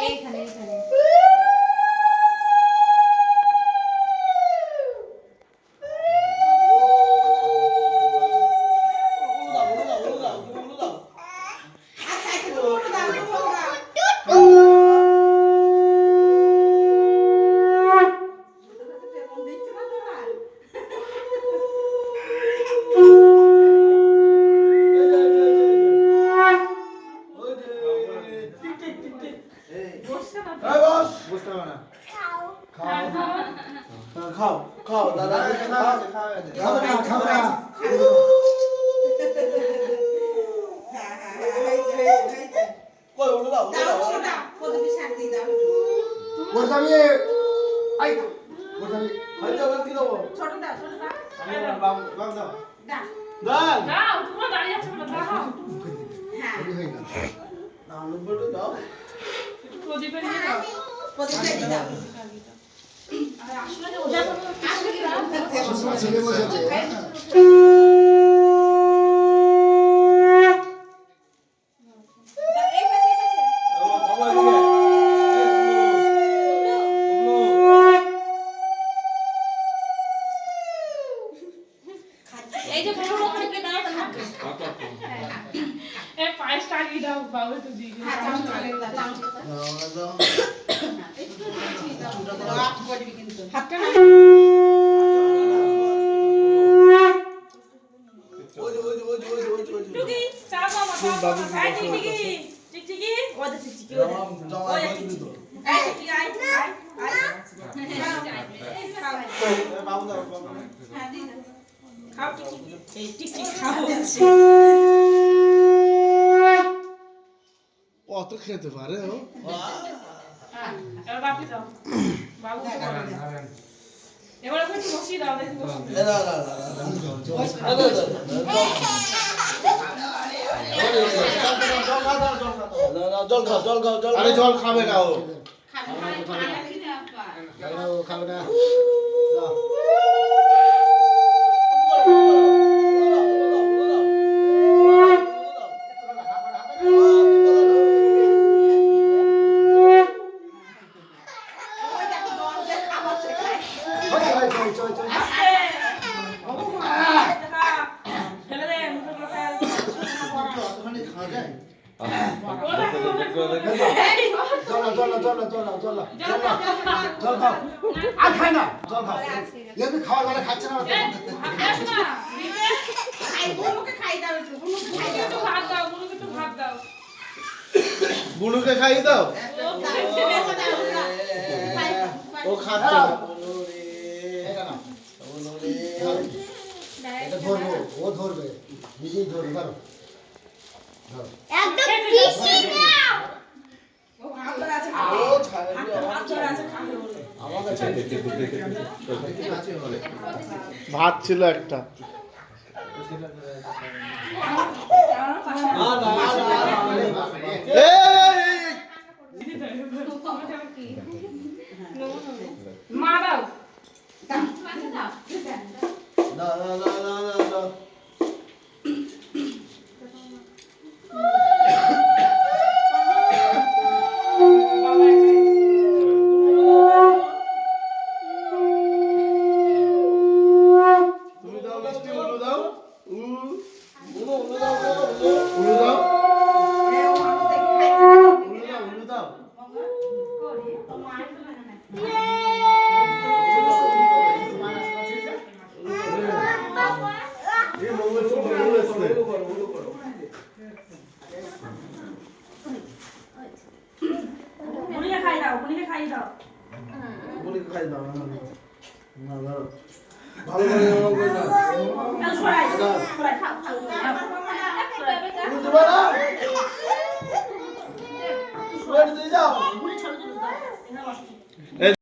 এইখানে এইখানে খাও খাও দাদা খাও খাও খাও কই উড়ো দাও দাও দাও পদবি শান্তি দাও পদবি আই পদবি হাইটা বল কি দাও ছোট দাও বাম বাম দাও দাও দাও দাও তোমরা দাঁড়িয়ে আছো না দাও হ্যাঁ হয়ে গেল দাও বড় দাও প্রদীপে নিয়ে দাও প্রদীপে দাও আর আসলে যে ওটা সবসময় ছেলে বসেছে এই যে বড় লোক থেকে দাও থাকবে এই পায়েস টাঙিয়ে দাও বাবু তো দিয়ে হ্যাঁ দাও দাও একটু দাও আপ করবি কিন্তু হাতটা না টুকি চা বাবা খাই টিকি টিকি ওদের টিকি ওই টিকি এই টিকি আই বাবু দাও হ্যাঁ দি দাও খাও টিকি এই টিকি খাও অত খেতে পারে ও এবার বাপি দাও বাবু এবার একটু বসিয়ে দাও দেখি বসিয়ে দাও দাও জল খাও জল খাও জল আরে জল খাবে না ও খাবে না খাওয়া খাচ্ছে না বুনুকে খাই দাও ও খাচ্ছে না এটা ধরবো ও ধরবে নিজেই ধরবে ধরো একদম বেশি নাও ও হাতর আছে হাতর আছে খাবে বলে ভাত ছিল একটা মা দাও বুনিকে খাই দাও বুনিকে খাই দাও বুনিকে খাই দাও না না ভালো করে না সরাই সরাই খাও খাও বুঝতে পারো শুয়ে দিয়ে যাও বুনি ছোট ছোট দাও এখানে বসো